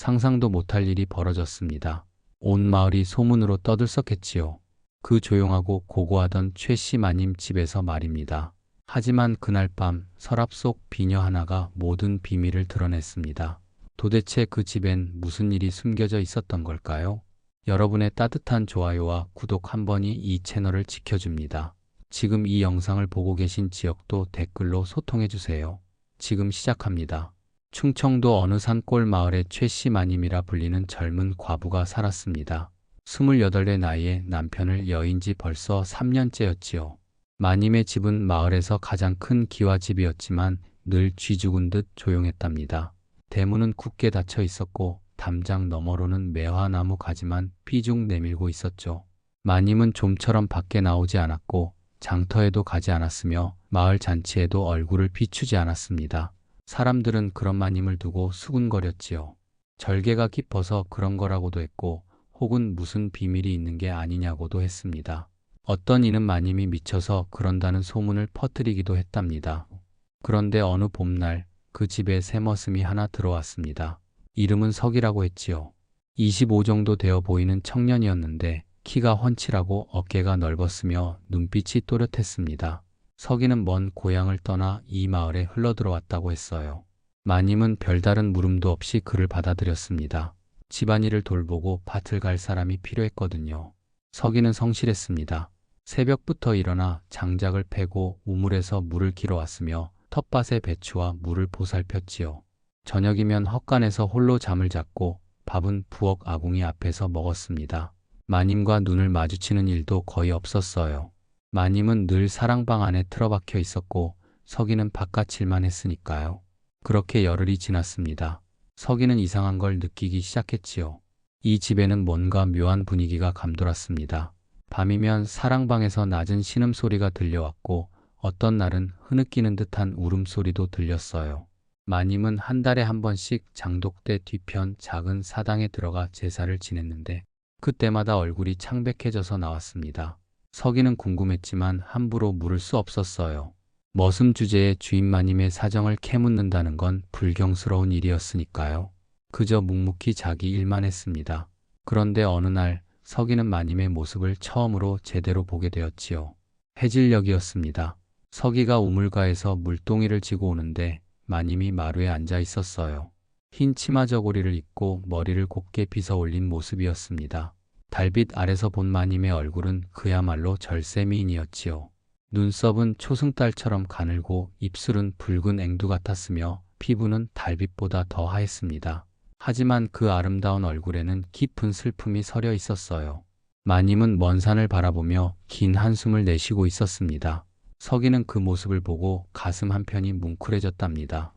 상상도 못할 일이 벌어졌습니다. 온 마을이 소문으로 떠들썩했지요. 그 조용하고 고고하던 최씨 마님 집에서 말입니다. 하지만 그날 밤 서랍 속 비녀 하나가 모든 비밀을 드러냈습니다. 도대체 그 집엔 무슨 일이 숨겨져 있었던 걸까요? 여러분의 따뜻한 좋아요와 구독 한 번이 이 채널을 지켜줍니다. 지금 이 영상을 보고 계신 지역도 댓글로 소통해주세요. 지금 시작합니다. 충청도 어느 산골 마을에 최씨 마님이라 불리는 젊은 과부가 살았습니다. 28의 나이에 남편을 여인 지 벌써 3년째였지요. 마님의 집은 마을에서 가장 큰 기와집이었지만 늘 쥐 죽은 듯 조용했답니다. 대문은 굳게 닫혀 있었고 담장 너머로는 매화나무 가지만 삐죽 내밀고 있었죠. 마님은 좀처럼 밖에 나오지 않았고 장터에도 가지 않았으며 마을 잔치에도 얼굴을 비추지 않았습니다. 사람들은 그런 마님을 두고 수군거렸지요. 절개가 깊어서 그런 거라고도 했고 혹은 무슨 비밀이 있는 게 아니냐고도 했습니다. 어떤 이는 마님이 미쳐서 그런다는 소문을 퍼뜨리기도 했답니다. 그런데 어느 봄날 그 집에 새머슴이 하나 들어왔습니다. 이름은 석이라고 했지요. 25 정도 되어 보이는 청년이었는데 키가 훤칠하고 어깨가 넓었으며 눈빛이 또렷했습니다. 석이는 먼 고향을 떠나 이 마을에 흘러들어왔다고 했어요. 마님은 별다른 물음도 없이 그를 받아들였습니다. 집안일을 돌보고 밭을 갈 사람이 필요했거든요. 석이는 성실했습니다. 새벽부터 일어나 장작을 패고 우물에서 물을 길어왔으며 텃밭에 배추와 물을 보살폈지요. 저녁이면 헛간에서 홀로 잠을 잤고 밥은 부엌 아궁이 앞에서 먹었습니다. 마님과 눈을 마주치는 일도 거의 없었어요. 마님은 늘 사랑방 안에 틀어박혀 있었고 석이는 바깥 일만 했으니까요. 그렇게 열흘이 지났습니다. 석이는 이상한 걸 느끼기 시작했지요. 이 집에는 뭔가 묘한 분위기가 감돌았습니다. 밤이면 사랑방에서 낮은 신음소리가 들려왔고 어떤 날은 흐느끼는 듯한 울음소리도 들렸어요. 마님은 한 달에 한 번씩 장독대 뒤편 작은 사당에 들어가 제사를 지냈는데 그때마다 얼굴이 창백해져서 나왔습니다. 석이는 궁금했지만 함부로 물을 수 없었어요. 머슴 주제에 주인 마님의 사정을 캐묻는다는 건 불경스러운 일이었으니까요. 그저 묵묵히 자기 일만 했습니다. 그런데 어느 날 석이는 마님의 모습을 처음으로 제대로 보게 되었지요. 해질녘이었습니다. 석이가 우물가에서 물동이를 지고 오는데 마님이 마루에 앉아 있었어요. 흰 치마 저고리를 입고 머리를 곱게 빗어 올린 모습이었습니다. 달빛 아래서 본 마님의 얼굴은 그야말로 절세미인이었지요. 눈썹은 초승달처럼 가늘고 입술은 붉은 앵두 같았으며 피부는 달빛보다 더 하였습니다. 하지만 그 아름다운 얼굴에는 깊은 슬픔이 서려 있었어요. 마님은 먼 산을 바라보며 긴 한숨을 내쉬고 있었습니다. 석이는 그 모습을 보고 가슴 한편이 뭉클해졌답니다.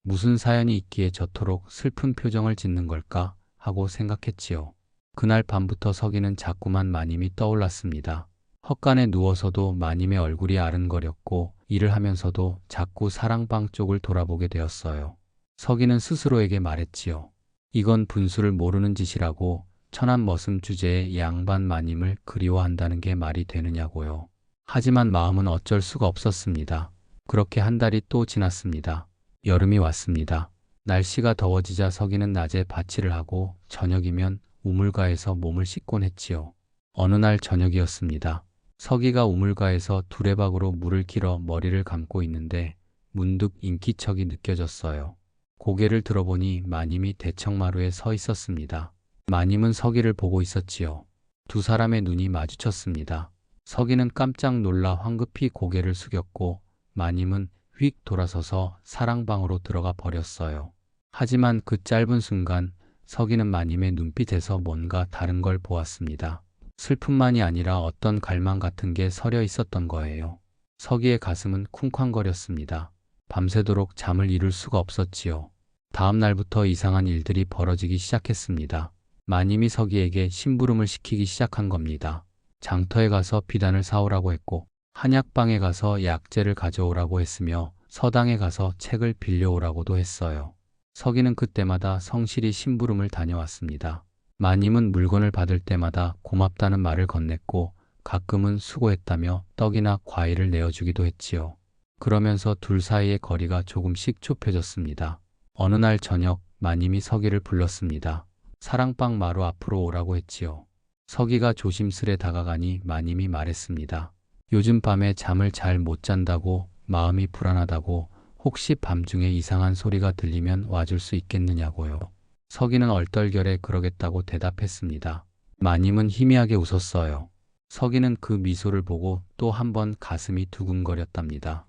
무슨 사연이 있기에 저토록 슬픈 표정을 짓는 걸까 하고 생각했지요. 그날 밤부터 석이는 자꾸만 마님이 떠올랐습니다. 헛간에 누워서도 마님의 얼굴이 아른거렸고 일을 하면서도 자꾸 사랑방 쪽을 돌아보게 되었어요. 석이는 스스로에게 말했지요. 이건 분수를 모르는 짓이라고. 천한 머슴 주제에 양반 마님을 그리워한다는 게 말이 되느냐고요. 하지만 마음은 어쩔 수가 없었습니다. 그렇게 한 달이 또 지났습니다. 여름이 왔습니다. 날씨가 더워지자 석이는 낮에 밭일을 하고 저녁이면 우물가에서 몸을 씻곤 했지요. 어느 날 저녁이었습니다. 석이가 우물가에서 두레박으로 물을 길어 머리를 감고 있는데 문득 인기척이 느껴졌어요. 고개를 들어보니 마님이 대청마루에 서 있었습니다. 마님은 석이를 보고 있었지요. 두 사람의 눈이 마주쳤습니다. 석이는 깜짝 놀라 황급히 고개를 숙였고 마님은 휙 돌아서서 사랑방으로 들어가 버렸어요. 하지만 그 짧은 순간 석이는 마님의 눈빛에서 뭔가 다른 걸 보았습니다. 슬픔만이 아니라 어떤 갈망 같은 게 서려 있었던 거예요. 석이의 가슴은 쿵쾅거렸습니다. 밤새도록 잠을 이룰 수가 없었지요. 다음 날부터 이상한 일들이 벌어지기 시작했습니다. 마님이 석이에게 심부름을 시키기 시작한 겁니다. 장터에 가서 비단을 사오라고 했고 한약방에 가서 약재를 가져오라고 했으며 서당에 가서 책을 빌려오라고도 했어요. 석이는 그때마다 성실히 심부름을 다녀왔습니다. 마님은 물건을 받을 때마다 고맙다는 말을 건넸고 가끔은 수고했다며 떡이나 과일을 내어주기도 했지요. 그러면서 둘 사이의 거리가 조금씩 좁혀졌습니다. 어느 날 저녁 마님이 서기를 불렀습니다. 사랑방 마루 앞으로 오라고 했지요. 서기가 조심스레 다가가니 마님이 말했습니다. 요즘 밤에 잠을 잘 못 잔다고, 마음이 불안하다고, 혹시 밤중에 이상한 소리가 들리면 와줄 수 있겠느냐고요. 서기는 얼떨결에 그러겠다고 대답했습니다. 마님은 희미하게 웃었어요. 서기는 그 미소를 보고 또 한 번 가슴이 두근거렸답니다.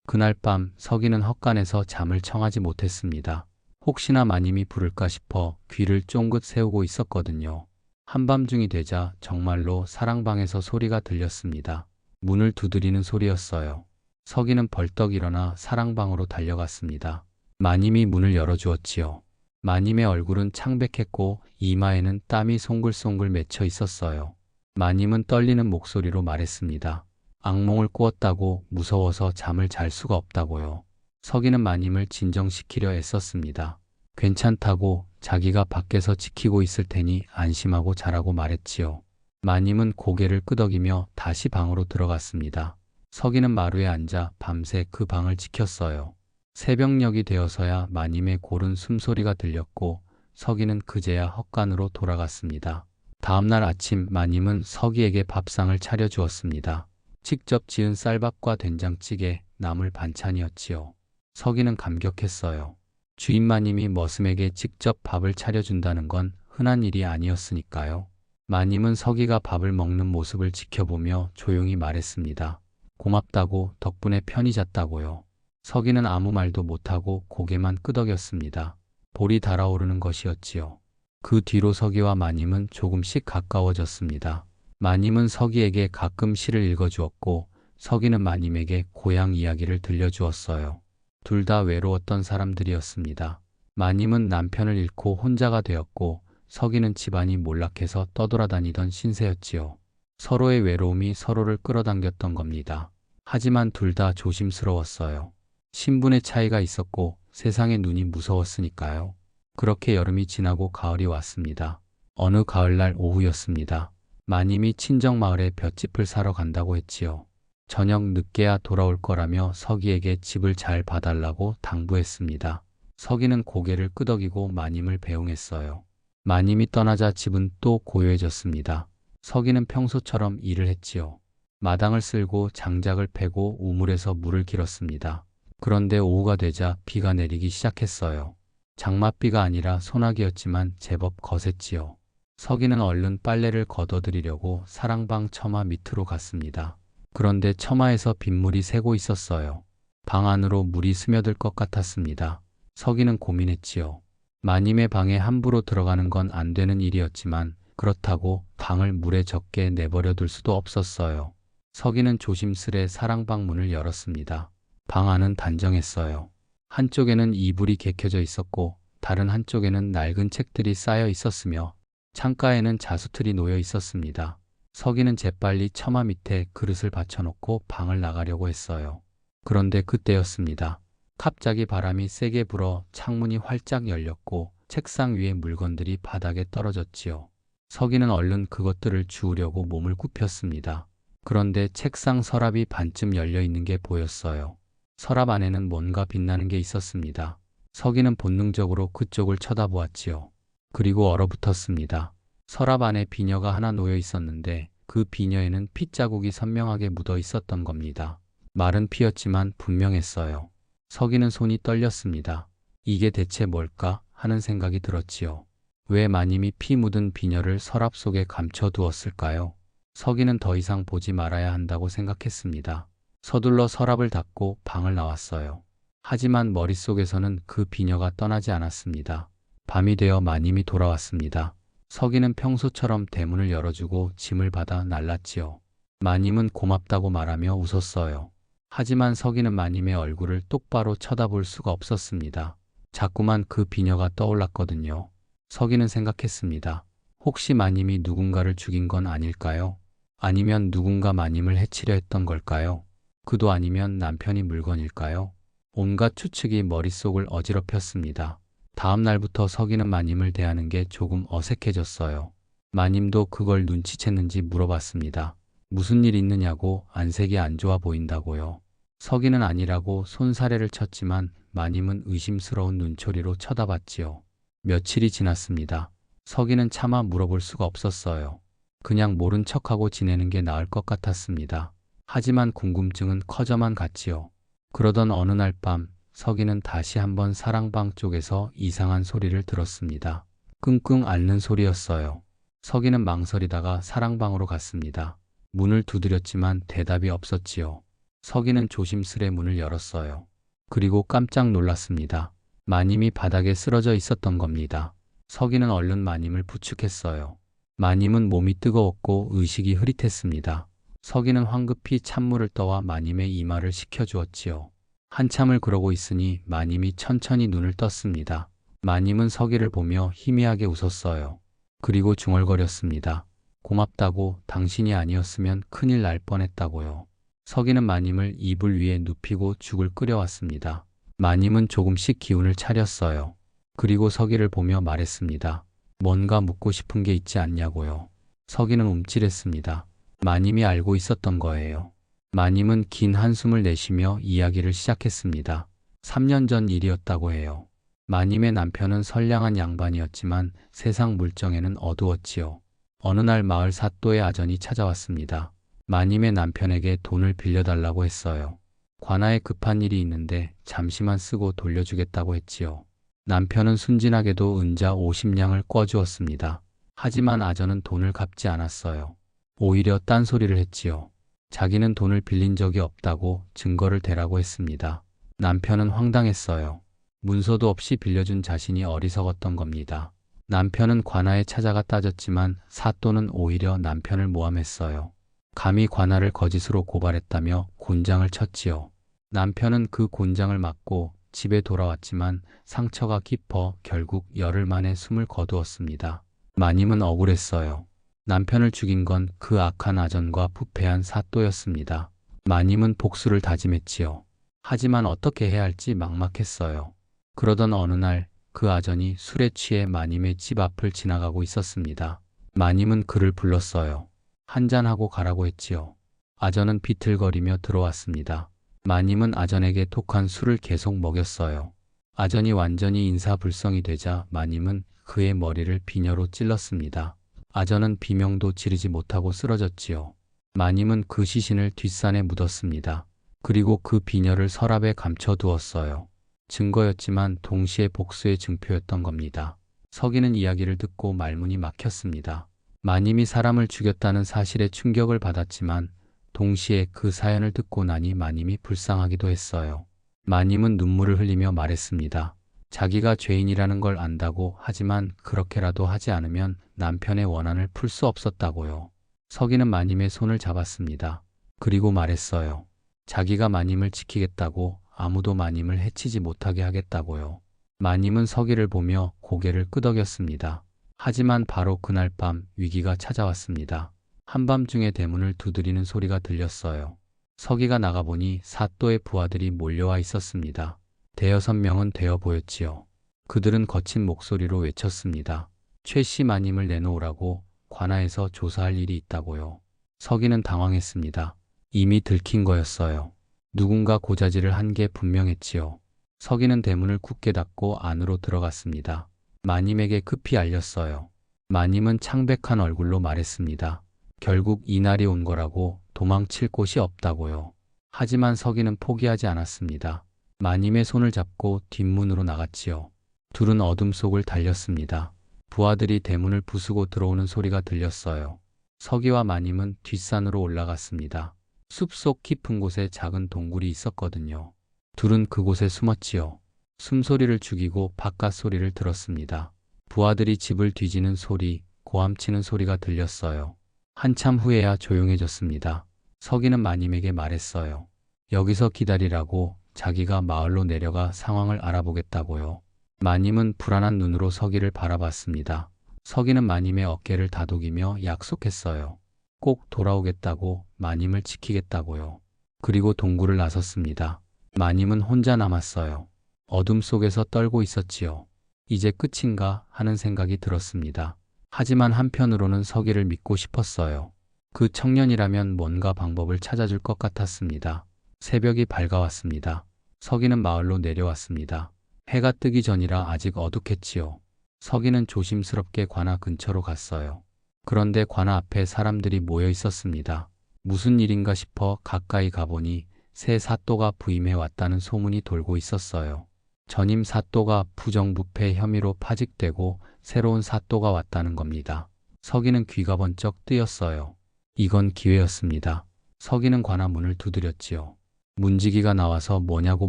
그날 밤 서기는 헛간에서 잠을 청하지 못했습니다. 혹시나 마님이 부를까 싶어 귀를 쫑긋 세우고 있었거든요. 한밤중이 되자 정말로 사랑방에서 소리가 들렸습니다. 문을 두드리는 소리였어요. 서기는 벌떡 일어나 사랑방으로 달려갔습니다. 마님이 문을 열어주었지요. 마님의 얼굴은 창백했고 이마에는 땀이 송글송글 맺혀 있었어요. 마님은 떨리는 목소리로 말했습니다. 악몽을 꾸었다고, 무서워서 잠을 잘 수가 없다고요. 서기는 마님을 진정시키려 애썼습니다. 괜찮다고, 자기가 밖에서 지키고 있을 테니 안심하고 자라고 말했지요. 마님은 고개를 끄덕이며 다시 방으로 들어갔습니다. 서기는 마루에 앉아 밤새 그 방을 지켰어요. 새벽녘이 되어서야 마님의 고른 숨소리가 들렸고 서기는 그제야 헛간으로 돌아갔습니다. 다음날 아침 마님은 서기에게 밥상을 차려주었습니다. 직접 지은 쌀밥과 된장찌개, 나물 반찬이었지요. 서기는 감격했어요. 주인 마님이 머슴에게 직접 밥을 차려준다는 건 흔한 일이 아니었으니까요. 마님은 서기가 밥을 먹는 모습을 지켜보며 조용히 말했습니다. 고맙다고, 덕분에 편히 잤다고요. 서기는 아무 말도 못하고 고개만 끄덕였습니다. 볼이 달아오르는 것이었지요. 그 뒤로 서기와 마님은 조금씩 가까워졌습니다. 마님은 서기에게 가끔 시를 읽어주었고 서기는 마님에게 고향 이야기를 들려주었어요. 둘 다 외로웠던 사람들이었습니다. 마님은 남편을 잃고 혼자가 되었고 서기는 집안이 몰락해서 떠돌아다니던 신세였지요. 서로의 외로움이 서로를 끌어당겼던 겁니다. 하지만 둘 다 조심스러웠어요. 신분의 차이가 있었고 세상의 눈이 무서웠으니까요. 그렇게 여름이 지나고 가을이 왔습니다. 어느 가을날 오후였습니다. 마님이 친정마을에 볏짚을 사러 간다고 했지요. 저녁 늦게야 돌아올 거라며 서기에게 집을 잘 봐달라고 당부했습니다. 서기는 고개를 끄덕이고 마님을 배웅했어요. 마님이 떠나자 집은 또 고요해졌습니다. 서기는 평소처럼 일을 했지요. 마당을 쓸고 장작을 패고 우물에서 물을 길었습니다. 그런데 오후가 되자 비가 내리기 시작했어요. 장맛비가 아니라 소나기였지만 제법 거셌지요. 서기는 얼른 빨래를 걷어들이려고 사랑방 처마 밑으로 갔습니다. 그런데 처마에서 빗물이 새고 있었어요. 방 안으로 물이 스며들 것 같았습니다. 서기는 고민했지요. 마님의 방에 함부로 들어가는 건 안 되는 일이었지만 그렇다고 방을 물에 젖게 내버려 둘 수도 없었어요. 서기는 조심스레 사랑방 문을 열었습니다. 방 안은 단정했어요. 한쪽에는 이불이 개켜져 있었고 다른 한쪽에는 낡은 책들이 쌓여 있었으며 창가에는 자수틀이 놓여 있었습니다. 서기는 재빨리 처마 밑에 그릇을 받쳐놓고 방을 나가려고 했어요. 그런데 그때였습니다. 갑자기 바람이 세게 불어 창문이 활짝 열렸고 책상 위의 물건들이 바닥에 떨어졌지요. 서기는 얼른 그것들을 주우려고 몸을 굽혔습니다. 그런데 책상 서랍이 반쯤 열려 있는 게 보였어요. 서랍 안에는 뭔가 빛나는 게 있었습니다. 서기는 본능적으로 그쪽을 쳐다보았지요. 그리고 얼어붙었습니다. 서랍 안에 비녀가 하나 놓여 있었는데 그 비녀에는 핏자국이 선명하게 묻어 있었던 겁니다. 마른 피였지만 분명했어요. 서기는 손이 떨렸습니다. 이게 대체 뭘까 하는 생각이 들었지요. 왜 마님이 피 묻은 비녀를 서랍 속에 감춰두었을까요? 서기는 더 이상 보지 말아야 한다고 생각했습니다. 서둘러 서랍을 닫고 방을 나왔어요. 하지만 머릿속에서는 그 비녀가 떠나지 않았습니다. 밤이 되어 마님이 돌아왔습니다. 서기는 평소처럼 대문을 열어주고 짐을 받아 날랐지요. 마님은 고맙다고 말하며 웃었어요. 하지만 서기는 마님의 얼굴을 똑바로 쳐다볼 수가 없었습니다. 자꾸만 그 비녀가 떠올랐거든요. 서기는 생각했습니다. 혹시 마님이 누군가를 죽인 건 아닐까요? 아니면 누군가 마님을 해치려 했던 걸까요? 그도 아니면 남편이 물건일까요? 온갖 추측이 머릿속을 어지럽혔습니다. 다음 날부터 서기는 마님을 대하는 게 조금 어색해졌어요. 마님도 그걸 눈치챘는지 물어봤습니다. 무슨 일 있느냐고 안색이 안 좋아 보인다고요. 서기는 아니라고 손사래를 쳤지만 마님은 의심스러운 눈초리로 쳐다봤지요. 며칠이 지났습니다. 서기는 차마 물어볼 수가 없었어요. 그냥 모른 척하고 지내는 게 나을 것 같았습니다. 하지만 궁금증은 커져만 갔지요. 그러던 어느 날 밤 서기는 다시 한번 사랑방 쪽에서 이상한 소리를 들었습니다. 끙끙 앓는 소리였어요. 서기는 망설이다가 사랑방으로 갔습니다. 문을 두드렸지만 대답이 없었지요. 서기는 조심스레 문을 열었어요. 그리고 깜짝 놀랐습니다. 마님이 바닥에 쓰러져 있었던 겁니다. 서기는 얼른 마님을 부축했어요. 마님은 몸이 뜨거웠고 의식이 흐릿했습니다. 서기는 황급히 찬물을 떠와 마님의 이마를 식혀주었지요. 한참을 그러고 있으니 마님이 천천히 눈을 떴습니다. 마님은 서기를 보며 희미하게 웃었어요. 그리고 중얼거렸습니다. 고맙다고, 당신이 아니었으면 큰일 날 뻔했다고요. 서기는 마님을 이불 위에 눕히고 죽을 끓여왔습니다. 마님은 조금씩 기운을 차렸어요. 그리고 서기를 보며 말했습니다. 뭔가 묻고 싶은 게 있지 않냐고요. 서기는 움찔했습니다. 마님이 알고 있었던 거예요. 마님은 긴 한숨을 내쉬며 이야기를 시작했습니다. 3년 전 일이었다고 해요. 마님의 남편은 선량한 양반이었지만 세상 물정에는 어두웠지요. 어느 날 마을 사또의 아전이 찾아왔습니다. 마님의 남편에게 돈을 빌려달라고 했어요. 관아에 급한 일이 있는데 잠시만 쓰고 돌려주겠다고 했지요. 남편은 순진하게도 은자 50냥을 꿔주었습니다. 하지만 아전은 돈을 갚지 않았어요. 오히려 딴소리를 했지요. 자기는 돈을 빌린 적이 없다고 증거를 대라고 했습니다. 남편은 황당했어요. 문서도 없이 빌려준 자신이 어리석었던 겁니다. 남편은 관아에 찾아가 따졌지만 사또는 오히려 남편을 모함했어요. 감히 관아를 거짓으로 고발했다며 곤장을 쳤지요. 남편은 그 곤장을 맞고 집에 돌아왔지만 상처가 깊어 결국 열흘 만에 숨을 거두었습니다. 마님은 억울했어요. 남편을 죽인 건 그 악한 아전과 부패한 사또였습니다. 마님은 복수를 다짐했지요. 하지만 어떻게 해야 할지 막막했어요. 그러던 어느 날 그 아전이 술에 취해 마님의 집 앞을 지나가고 있었습니다. 마님은 그를 불렀어요. 한잔하고 가라고 했지요. 아전은 비틀거리며 들어왔습니다. 마님은 아전에게 독한 술을 계속 먹였어요. 아전이 완전히 인사불성이 되자 마님은 그의 머리를 비녀로 찔렀습니다. 아전은 비명도 지르지 못하고 쓰러졌지요. 마님은 그 시신을 뒷산에 묻었습니다. 그리고 그 비녀를 서랍에 감춰두었어요. 증거였지만 동시에 복수의 증표였던 겁니다. 서기는 이야기를 듣고 말문이 막혔습니다. 마님이 사람을 죽였다는 사실에 충격을 받았지만 동시에 그 사연을 듣고 나니 마님이 불쌍하기도 했어요. 마님은 눈물을 흘리며 말했습니다. 자기가 죄인이라는 걸 안다고 하지만 그렇게라도 하지 않으면 남편의 원한을 풀 수 없었다고요. 서기는 마님의 손을 잡았습니다. 그리고 말했어요. 자기가 마님을 지키겠다고, 아무도 마님을 해치지 못하게 하겠다고요. 마님은 서기를 보며 고개를 끄덕였습니다. 하지만 바로 그날 밤 위기가 찾아왔습니다. 한밤중에 대문을 두드리는 소리가 들렸어요. 서기가 나가보니 사또의 부하들이 몰려와 있었습니다. 대여섯 명은 되어 보였지요. 그들은 거친 목소리로 외쳤습니다. 최씨 마님을 내놓으라고, 관아에서 조사할 일이 있다고요. 서기는 당황했습니다. 이미 들킨 거였어요. 누군가 고자질을 한 게 분명했지요. 서기는 대문을 굳게 닫고 안으로 들어갔습니다. 마님에게 급히 알렸어요. 마님은 창백한 얼굴로 말했습니다. 결국 이날이 온 거라고, 도망칠 곳이 없다고요. 하지만 서기는 포기하지 않았습니다. 마님의 손을 잡고 뒷문으로 나갔지요. 둘은 어둠 속을 달렸습니다. 부하들이 대문을 부수고 들어오는 소리가 들렸어요. 서기와 마님은 뒷산으로 올라갔습니다. 숲속 깊은 곳에 작은 동굴이 있었거든요. 둘은 그곳에 숨었지요. 숨소리를 죽이고 바깥 소리를 들었습니다. 부하들이 집을 뒤지는 소리, 고함치는 소리가 들렸어요. 한참 후에야 조용해졌습니다. 서기는 마님에게 말했어요. 여기서 기다리라고, 자기가 마을로 내려가 상황을 알아보겠다고요. 마님은 불안한 눈으로 서기를 바라봤습니다. 서기는 마님의 어깨를 다독이며 약속했어요. 꼭 돌아오겠다고, 마님을 지키겠다고요. 그리고 동굴을 나섰습니다. 마님은 혼자 남았어요. 어둠 속에서 떨고 있었지요. 이제 끝인가 하는 생각이 들었습니다. 하지만 한편으로는 서기를 믿고 싶었어요. 그 청년이라면 뭔가 방법을 찾아줄 것 같았습니다. 새벽이 밝아왔습니다. 서기는 마을로 내려왔습니다. 해가 뜨기 전이라 아직 어둑했지요. 서기는 조심스럽게 관아 근처로 갔어요. 그런데 관아 앞에 사람들이 모여 있었습니다. 무슨 일인가 싶어 가까이 가보니 새 사또가 부임해 왔다는 소문이 돌고 있었어요. 전임 사또가 부정부패 혐의로 파직되고 새로운 사또가 왔다는 겁니다. 서기는 귀가 번쩍 뜨였어요. 이건 기회였습니다. 서기는 관아 문을 두드렸지요. 문지기가 나와서 뭐냐고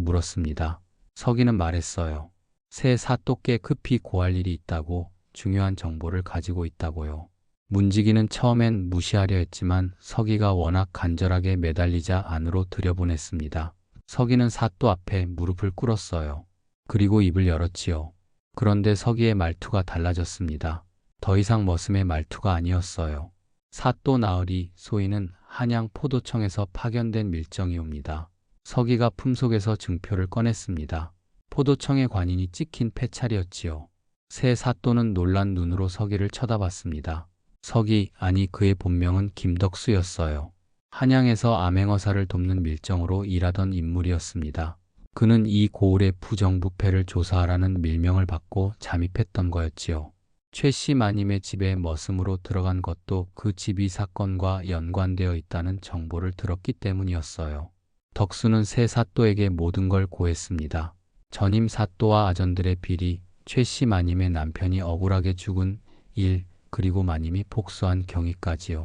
물었습니다. 서기는 말했어요. 새 사또께 급히 고할 일이 있다고, 중요한 정보를 가지고 있다고요. 문지기는 처음엔 무시하려 했지만 서기가 워낙 간절하게 매달리자 안으로 들여보냈습니다. 서기는 사또 앞에 무릎을 꿇었어요. 그리고 입을 열었지요. 그런데 서기의 말투가 달라졌습니다. 더 이상 머슴의 말투가 아니었어요. 사또 나으리 소인은 한양 포도청에서 파견된 밀정이옵니다. 서기가 품속에서 증표를 꺼냈습니다. 포도청의 관인이 찍힌 패찰이었지요. 새 사또는 놀란 눈으로 서기를 쳐다봤습니다. 서기, 아니 그의 본명은 김덕수였어요. 한양에서 암행어사를 돕는 밀정으로 일하던 인물이었습니다. 그는 이 고을의 부정부패를 조사하라는 밀명을 받고 잠입했던 거였지요. 최씨 마님의 집에 머슴으로 들어간 것도 그 집이 사건과 연관되어 있다는 정보를 들었기 때문이었어요. 덕수는 새 사또에게 모든 걸 고했습니다. 전임 사또와 아전들의 비리, 최씨 마님의 남편이 억울하게 죽은 일, 그리고 마님이 복수한 경위까지요.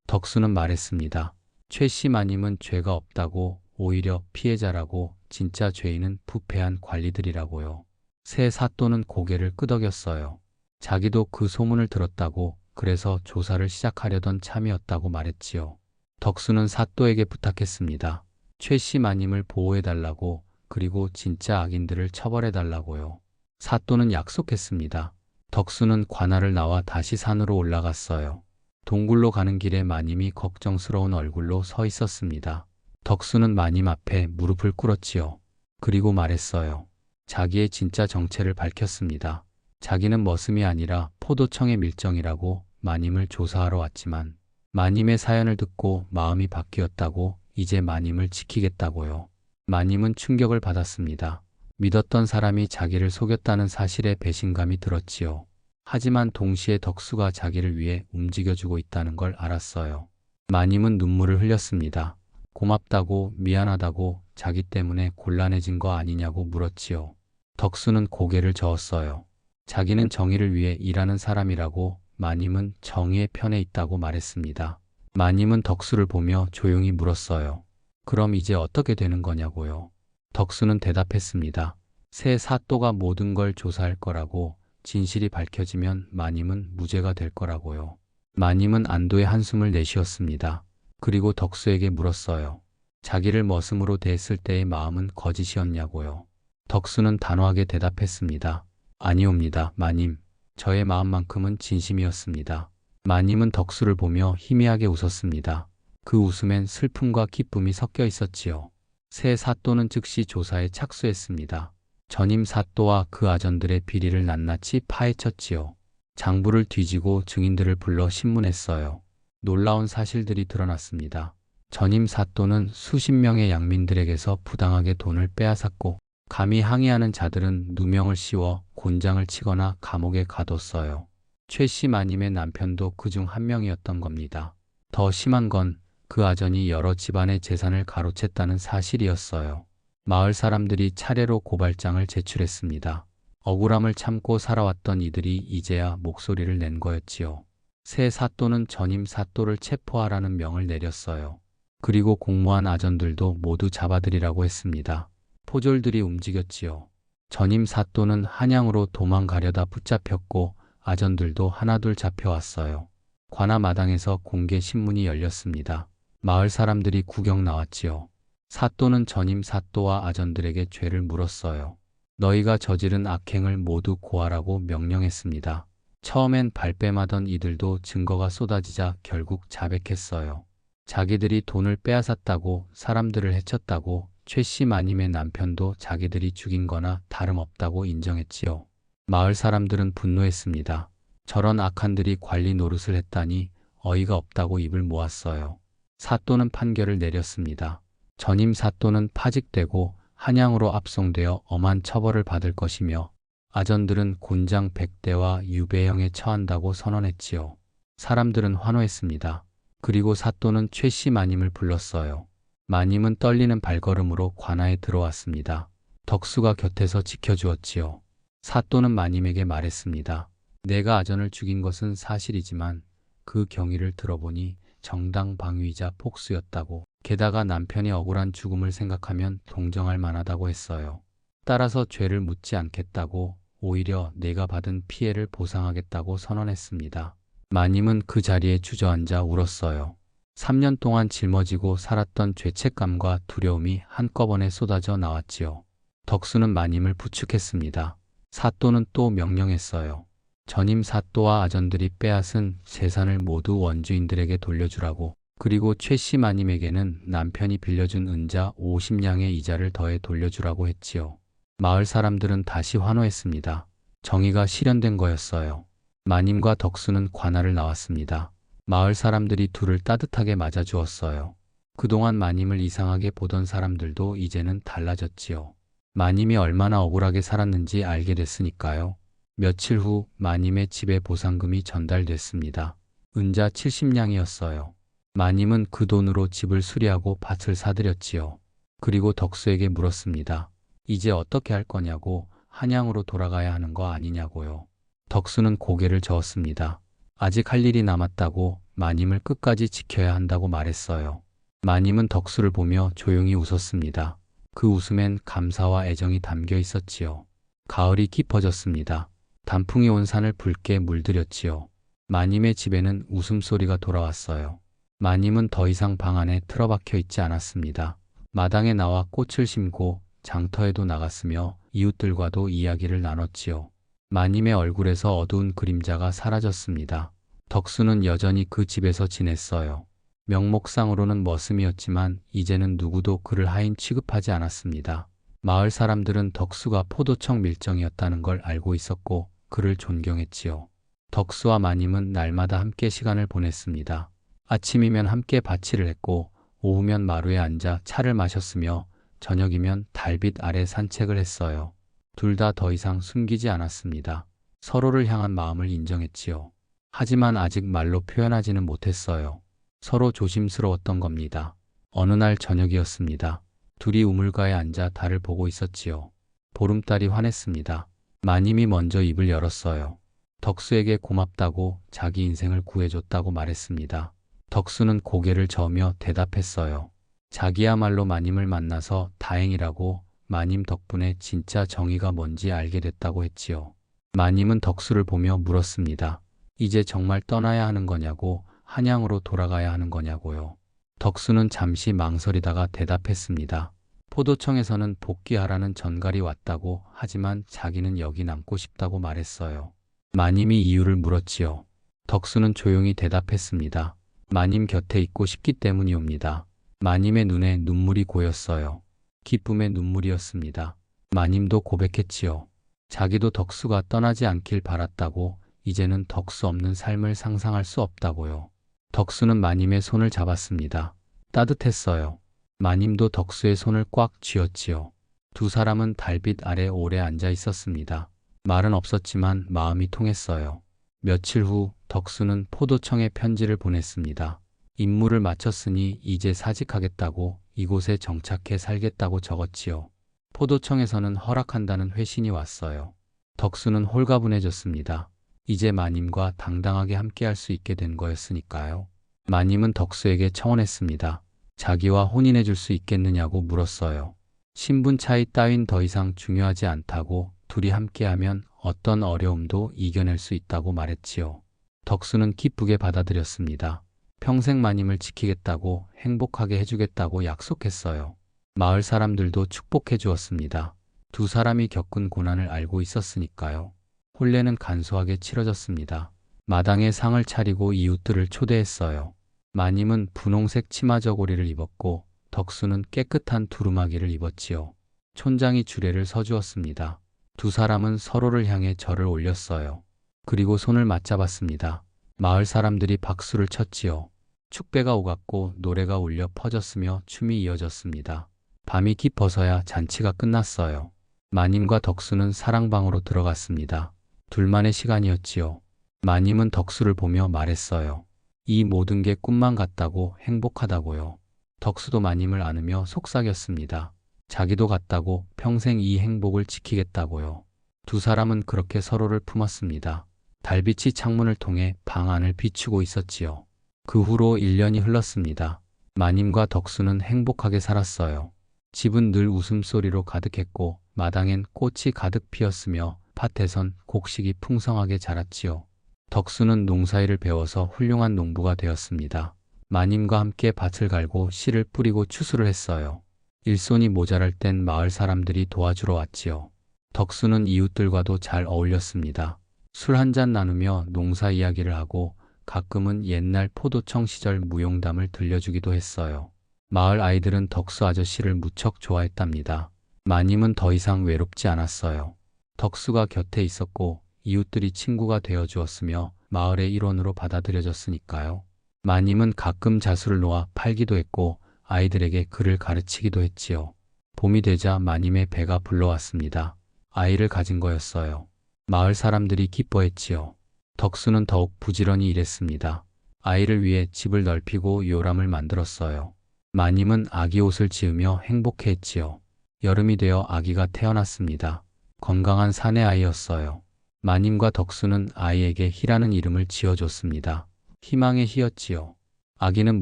덕수는 말했습니다. 최씨 마님은 죄가 없다고, 오히려 피해자라고, 진짜 죄인은 부패한 관리들이라고요. 새 사또는 고개를 끄덕였어요. 자기도 그 소문을 들었다고, 그래서 조사를 시작하려던 참이었다고 말했지요. 덕수는 사또에게 부탁했습니다. 최씨 마님을 보호해달라고, 그리고 진짜 악인들을 처벌해달라고요. 사또는 약속했습니다. 덕수는 관아를 나와 다시 산으로 올라갔어요. 동굴로 가는 길에 마님이 걱정스러운 얼굴로 서 있었습니다. 덕수는 마님 앞에 무릎을 꿇었지요. 그리고 말했어요. 자기의 진짜 정체를 밝혔습니다. 자기는 머슴이 아니라 포도청의 밀정이라고 마님을 조사하러 왔지만 마님의 사연을 듣고 마음이 바뀌었다고, 이제 마님을 지키겠다고요. 마님은 충격을 받았습니다. 믿었던 사람이 자기를 속였다는 사실에 배신감이 들었지요. 하지만 동시에 덕수가 자기를 위해 움직여주고 있다는 걸 알았어요. 마님은 눈물을 흘렸습니다. 고맙다고, 미안하다고, 자기 때문에 곤란해진 거 아니냐고 물었지요. 덕수는 고개를 저었어요. 자기는 정의를 위해 일하는 사람이라고, 마님은 정의의 편에 있다고 말했습니다. 마님은 덕수를 보며 조용히 물었어요. 그럼 이제 어떻게 되는 거냐고요. 덕수는 대답했습니다. 새 사또가 모든 걸 조사할 거라고, 진실이 밝혀지면 마님은 무죄가 될 거라고요. 마님은 안도의 한숨을 내쉬었습니다. 그리고 덕수에게 물었어요. 자기를 머슴으로 대했을 때의 마음은 거짓이었냐고요. 덕수는 단호하게 대답했습니다. 아니옵니다, 마님. 저의 마음만큼은 진심이었습니다. 마님은 덕수를 보며 희미하게 웃었습니다. 그 웃음엔 슬픔과 기쁨이 섞여 있었지요. 새 사또는 즉시 조사에 착수했습니다. 전임 사또와 그 아전들의 비리를 낱낱이 파헤쳤지요. 장부를 뒤지고 증인들을 불러 신문했어요. 놀라운 사실들이 드러났습니다. 전임 사또는 수십 명의 양민들에게서 부당하게 돈을 빼앗았고, 감히 항의하는 자들은 누명을 씌워 곤장을 치거나 감옥에 가뒀어요. 최씨 마님의 남편도 그중 한 명이었던 겁니다. 더 심한 건 그 아전이 여러 집안의 재산을 가로챘다는 사실이었어요. 마을 사람들이 차례로 고발장을 제출했습니다. 억울함을 참고 살아왔던 이들이 이제야 목소리를 낸 거였지요. 새 사또는 전임 사또를 체포하라는 명을 내렸어요. 그리고 공모한 아전들도 모두 잡아들이라고 했습니다. 포졸들이 움직였지요. 전임 사또는 한양으로 도망가려다 붙잡혔고 아전들도 하나둘 잡혀왔어요. 관아 마당에서 공개 신문이 열렸습니다. 마을 사람들이 구경 나왔지요. 사또는 전임 사또와 아전들에게 죄를 물었어요. 너희가 저지른 악행을 모두 고하라고 명령했습니다. 처음엔 발뺌하던 이들도 증거가 쏟아지자 결국 자백했어요. 자기들이 돈을 빼앗았다고, 사람들을 해쳤다고, 최씨 마님의 남편도 자기들이 죽인 거나 다름없다고 인정했지요. 마을 사람들은 분노했습니다. 저런 악한들이 관리 노릇을 했다니 어이가 없다고 입을 모았어요. 사또는 판결을 내렸습니다. 전임 사또는 파직되고 한양으로 압송되어 엄한 처벌을 받을 것이며 아전들은 곤장 100대와 유배형에 처한다고 선언했지요. 사람들은 환호했습니다. 그리고 사또는 최씨 마님을 불렀어요. 마님은 떨리는 발걸음으로 관아에 들어왔습니다. 덕수가 곁에서 지켜주었지요. 사또는 마님에게 말했습니다. 내가 아전을 죽인 것은 사실이지만 그 경위를 들어보니 정당방위이자 폭수였다고, 게다가 남편이 억울한 죽음을 생각하면 동정할 만하다고 했어요. 따라서 죄를 묻지 않겠다고, 오히려 내가 받은 피해를 보상하겠다고 선언했습니다. 마님은 그 자리에 주저앉아 울었어요. 3년 동안 짊어지고 살았던 죄책감과 두려움이 한꺼번에 쏟아져 나왔지요. 덕수는 마님을 부축했습니다. 사또는 또 명령했어요. 전임 사또와 아전들이 빼앗은 재산을 모두 원주인들에게 돌려주라고, 그리고 최씨 마님에게는 남편이 빌려준 은자 50냥의 이자를 더해 돌려주라고 했지요. 마을 사람들은 다시 환호했습니다. 정의가 실현된 거였어요. 마님과 덕수는 관아를 나왔습니다. 마을 사람들이 둘을 따뜻하게 맞아주었어요. 그동안 마님을 이상하게 보던 사람들도 이제는 달라졌지요. 마님이 얼마나 억울하게 살았는지 알게 됐으니까요. 며칠 후 마님의 집에 보상금이 전달됐습니다. 은자 70냥이었어요. 마님은 그 돈으로 집을 수리하고 밭을 사들였지요. 그리고 덕수에게 물었습니다. 이제 어떻게 할 거냐고, 한양으로 돌아가야 하는 거 아니냐고요. 덕수는 고개를 저었습니다. 아직 할 일이 남았다고, 마님을 끝까지 지켜야 한다고 말했어요. 마님은 덕수를 보며 조용히 웃었습니다. 그 웃음엔 감사와 애정이 담겨 있었지요. 가을이 깊어졌습니다. 단풍이 온 산을 붉게 물들였지요. 마님의 집에는 웃음소리가 돌아왔어요. 마님은 더 이상 방 안에 틀어박혀 있지 않았습니다. 마당에 나와 꽃을 심고 장터에도 나갔으며 이웃들과도 이야기를 나눴지요. 마님의 얼굴에서 어두운 그림자가 사라졌습니다. 덕수는 여전히 그 집에서 지냈어요. 명목상으로는 머슴이었지만 이제는 누구도 그를 하인 취급하지 않았습니다. 마을 사람들은 덕수가 포도청 밀정이었다는 걸 알고 있었고 그를 존경했지요. 덕수와 마님은 날마다 함께 시간을 보냈습니다. 아침이면 함께 밭일을 했고 오후면 마루에 앉아 차를 마셨으며 저녁이면 달빛 아래 산책을 했어요. 둘 다 더 이상 숨기지 않았습니다. 서로를 향한 마음을 인정했지요. 하지만 아직 말로 표현하지는 못했어요. 서로 조심스러웠던 겁니다. 어느 날 저녁이었습니다. 둘이 우물가에 앉아 달을 보고 있었지요. 보름달이 환했습니다. 마님이 먼저 입을 열었어요. 덕수에게 고맙다고, 자기 인생을 구해줬다고 말했습니다. 덕수는 고개를 저으며 대답했어요. 자기야말로 마님을 만나서 다행이라고, 마님 덕분에 진짜 정의가 뭔지 알게 됐다고 했지요. 마님은 덕수를 보며 물었습니다. 이제 정말 떠나야 하는 거냐고, 한양으로 돌아가야 하는 거냐고요. 덕수는 잠시 망설이다가 대답했습니다. 포도청에서는 복귀하라는 전갈이 왔다고, 하지만 자기는 여기 남고 싶다고 말했어요. 마님이 이유를 물었지요. 덕수는 조용히 대답했습니다. 마님 곁에 있고 싶기 때문이옵니다. 마님의 눈에 눈물이 고였어요. 기쁨의 눈물이었습니다. 마님도 고백했지요. 자기도 덕수가 떠나지 않길 바랐다고, 이제는 덕수 없는 삶을 상상할 수 없다고요. 덕수는 마님의 손을 잡았습니다. 따뜻했어요. 마님도 덕수의 손을 꽉 쥐었지요. 두 사람은 달빛 아래 오래 앉아 있었습니다. 말은 없었지만 마음이 통했어요. 며칠 후 덕수는 포도청에 편지를 보냈습니다. 임무를 마쳤으니 이제 사직하겠다고, 이곳에 정착해 살겠다고 적었지요. 포도청에서는 허락한다는 회신이 왔어요. 덕수는 홀가분해졌습니다. 이제 마님과 당당하게 함께할 수 있게 된 거였으니까요. 마님은 덕수에게 청혼했습니다. 자기와 혼인해 줄 수 있겠느냐고 물었어요. 신분 차이 따윈 더 이상 중요하지 않다고, 둘이 함께하면 어떤 어려움도 이겨낼 수 있다고 말했지요. 덕수는 기쁘게 받아들였습니다. 평생 마님을 지키겠다고, 행복하게 해주겠다고 약속했어요. 마을 사람들도 축복해 주었습니다. 두 사람이 겪은 고난을 알고 있었으니까요. 혼례는 간소하게 치러졌습니다. 마당에 상을 차리고 이웃들을 초대했어요. 마님은 분홍색 치마 저고리를 입었고 덕수는 깨끗한 두루마기를 입었지요. 촌장이 주례를 서주었습니다. 두 사람은 서로를 향해 절을 올렸어요. 그리고 손을 맞잡았습니다. 마을 사람들이 박수를 쳤지요. 축배가 오갔고 노래가 울려 퍼졌으며 춤이 이어졌습니다. 밤이 깊어서야 잔치가 끝났어요. 마님과 덕수는 사랑방으로 들어갔습니다. 둘만의 시간이었지요. 마님은 덕수를 보며 말했어요. 이 모든 게 꿈만 같다고, 행복하다고요. 덕수도 마님을 안으며 속삭였습니다. 자기도 같다고, 평생 이 행복을 지키겠다고요. 두 사람은 그렇게 서로를 품었습니다. 달빛이 창문을 통해 방 안을 비추고 있었지요. 그 후로 1년이 흘렀습니다. 마님과 덕수는 행복하게 살았어요. 집은 늘 웃음소리로 가득했고 마당엔 꽃이 가득 피었으며 밭에선 곡식이 풍성하게 자랐지요. 덕수는 농사일을 배워서 훌륭한 농부가 되었습니다. 마님과 함께 밭을 갈고 씨를 뿌리고 추수를 했어요. 일손이 모자랄 땐 마을 사람들이 도와주러 왔지요. 덕수는 이웃들과도 잘 어울렸습니다. 술 한잔 나누며 농사 이야기를 하고 가끔은 옛날 포도청 시절 무용담을 들려주기도 했어요. 마을 아이들은 덕수 아저씨를 무척 좋아했답니다. 마님은 더 이상 외롭지 않았어요. 덕수가 곁에 있었고 이웃들이 친구가 되어주었으며 마을의 일원으로 받아들여졌으니까요. 마님은 가끔 자수를 놓아 팔기도 했고 아이들에게 글을 가르치기도 했지요. 봄이 되자 마님의 배가 불러왔습니다. 아이를 가진 거였어요. 마을 사람들이 기뻐했지요. 덕수는 더욱 부지런히 일했습니다. 아이를 위해 집을 넓히고 요람을 만들었어요. 마님은 아기 옷을 지으며 행복해했지요. 여름이 되어 아기가 태어났습니다. 건강한 사내 아이였어요. 마님과 덕수는 아이에게 희라는 이름을 지어줬습니다. 희망의 희였지요. 아기는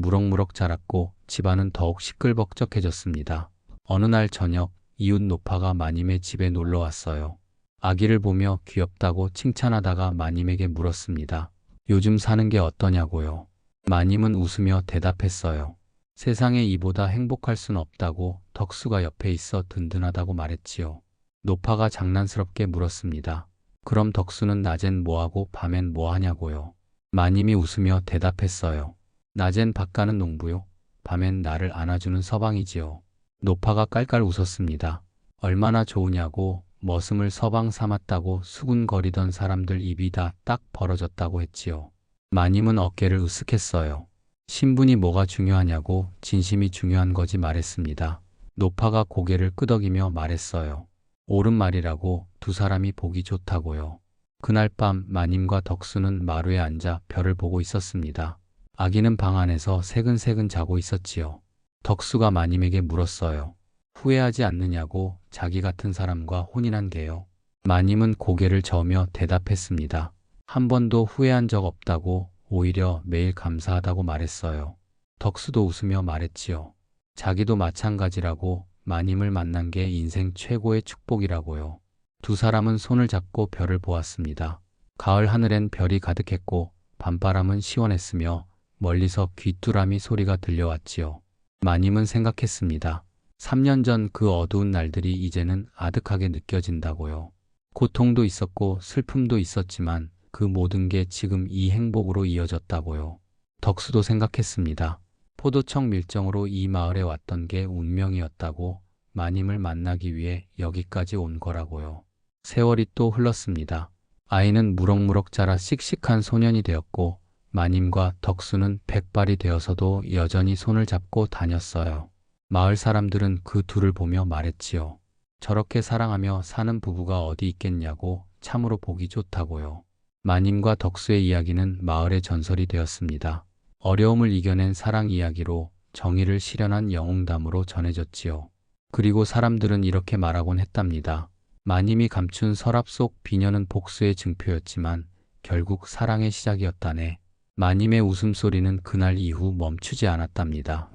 무럭무럭 자랐고 집안은 더욱 시끌벅적해졌습니다. 어느 날 저녁 이웃 노파가 마님의 집에 놀러 왔어요. 아기를 보며 귀엽다고 칭찬하다가 마님에게 물었습니다. 요즘 사는 게 어떠냐고요. 마님은 웃으며 대답했어요. 세상에 이보다 행복할 순 없다고. 덕수가 옆에 있어 든든하다고 말했지요. 노파가 장난스럽게 물었습니다. 그럼 덕수는 낮엔 뭐하고 밤엔 뭐하냐고요. 마님이 웃으며 대답했어요. 낮엔 밭 가는 농부요. 밤엔 나를 안아주는 서방이지요. 노파가 깔깔 웃었습니다. 얼마나 좋으냐고. 머슴을 서방 삼았다고 수군거리던 사람들 입이 다 딱 벌어졌다고 했지요. 마님은 어깨를 으쓱했어요. 신분이 뭐가 중요하냐고. 진심이 중요한 거지 말했습니다. 노파가 고개를 끄덕이며 말했어요. 옳은 말이라고. 두 사람이 보기 좋다고요. 그날 밤 마님과 덕수는 마루에 앉아 별을 보고 있었습니다. 아기는 방 안에서 새근새근 자고 있었지요. 덕수가 마님에게 물었어요. 후회하지 않느냐고. 자기 같은 사람과 혼인한 게요. 마님은 고개를 저으며 대답했습니다. 한 번도 후회한 적 없다고. 오히려 매일 감사하다고 말했어요. 덕수도 웃으며 말했지요. 자기도 마찬가지라고. 마님을 만난 게 인생 최고의 축복이라고요. 두 사람은 손을 잡고 별을 보았습니다. 가을 하늘엔 별이 가득했고 밤바람은 시원했으며 멀리서 귀뚜라미 소리가 들려왔지요. 마님은 생각했습니다. 3년 전 그 어두운 날들이 이제는 아득하게 느껴진다고요. 고통도 있었고 슬픔도 있었지만 그 모든 게 지금 이 행복으로 이어졌다고요. 덕수도 생각했습니다. 포도청 밀정으로 이 마을에 왔던 게 운명이었다고. 마님을 만나기 위해 여기까지 온 거라고요. 세월이 또 흘렀습니다. 아이는 무럭무럭 자라 씩씩한 소년이 되었고 마님과 덕수는 백발이 되어서도 여전히 손을 잡고 다녔어요. 마을 사람들은 그 둘을 보며 말했지요. 저렇게 사랑하며 사는 부부가 어디 있겠냐고. 참으로 보기 좋다고요. 마님과 덕수의 이야기는 마을의 전설이 되었습니다. 어려움을 이겨낸 사랑 이야기로 정의를 실현한 영웅담으로 전해졌지요. 그리고 사람들은 이렇게 말하곤 했답니다. 마님이 감춘 서랍 속 비녀는 복수의 증표였지만 결국 사랑의 시작이었다네. 마님의 웃음소리는 그날 이후 멈추지 않았답니다.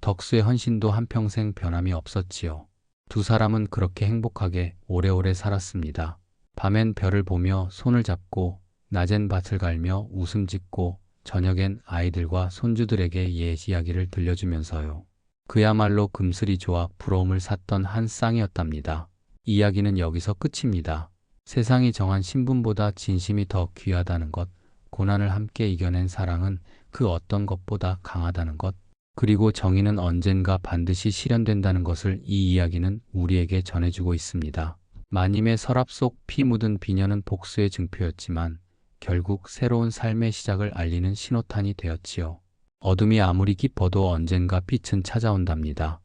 덕수의 헌신도 한평생 변함이 없었지요. 두 사람은 그렇게 행복하게 오래오래 살았습니다. 밤엔 별을 보며 손을 잡고 낮엔 밭을 갈며 웃음 짓고 저녁엔 아이들과 손주들에게 옛 이야기를 들려주면서요. 그야말로 금슬이 좋아 부러움을 샀던 한 쌍이었답니다. 이야기는 여기서 끝입니다. 세상이 정한 신분보다 진심이 더 귀하다는 것, 고난을 함께 이겨낸 사랑은 그 어떤 것보다 강하다는 것, 그리고 정의는 언젠가 반드시 실현된다는 것을 이 이야기는 우리에게 전해주고 있습니다. 마님의 서랍 속 피 묻은 비녀는 복수의 증표였지만 결국 새로운 삶의 시작을 알리는 신호탄이 되었지요. 어둠이 아무리 깊어도 언젠가 빛은 찾아온답니다.